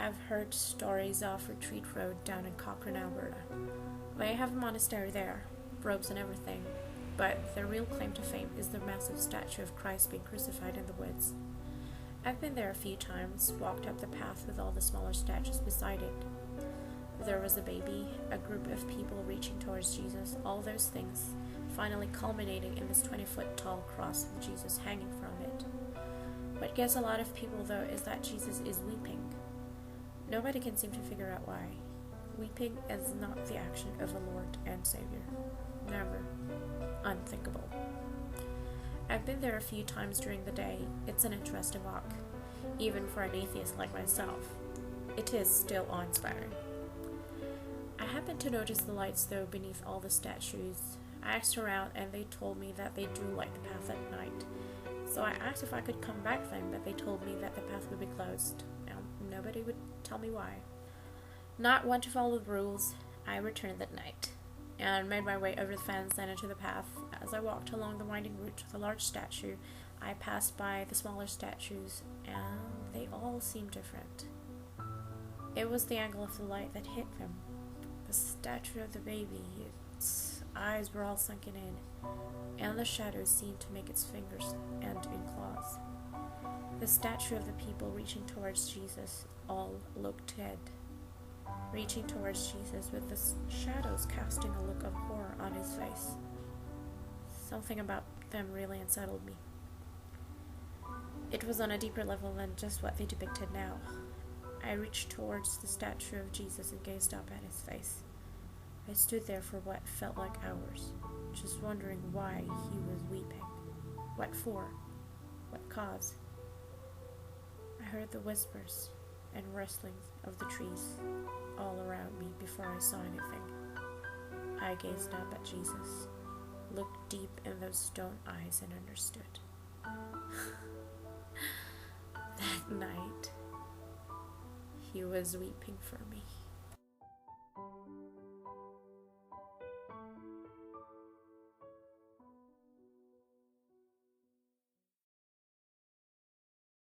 I've heard stories of Retreat Road down in Cochrane, Alberta. They have a monastery there, robes and everything, but their real claim to fame is the massive statue of Christ being crucified in the woods. I've been there a few times, walked up the path with all the smaller statues beside it. There was a baby, a group of people reaching towards Jesus, all those things, finally culminating in this 20-foot tall cross with Jesus hanging from it. What gets a lot of people, though, is that Jesus is weeping. Nobody can seem to figure out why. Weeping is not the action of a Lord and Savior. Never. Unthinkable. I've been there a few times during the day. It's an interesting walk, even for an atheist like myself. It is still awe-inspiring. I happened to notice the lights, though, beneath all the statues. I asked around, and they told me that they do light the path at night. So I asked if I could come back then, but they told me that the path would be closed. Nobody would tell me why. Not one to follow the rules, I returned that night, and made my way over the fence and into the path. As I walked along the winding route to the large statue, I passed by the smaller statues, and they all seemed different. It was the angle of the light that hit them. The statue of the baby, its eyes were all sunken in, and the shadows seemed to make its fingers end in claws. The statue of the people reaching towards Jesus all looked dead, reaching towards Jesus with the shadows casting a look of horror on his face. Something about them really unsettled me. It was on a deeper level than just what they depicted now. I reached towards the statue of Jesus and gazed up at his face. I stood there for what felt like hours, just wondering why he was weeping. What for? What cause? I heard the whispers and rustlings of the trees all around me before I saw anything. I gazed up at Jesus, looked deep in those stone eyes, and understood. That night, he was weeping for me.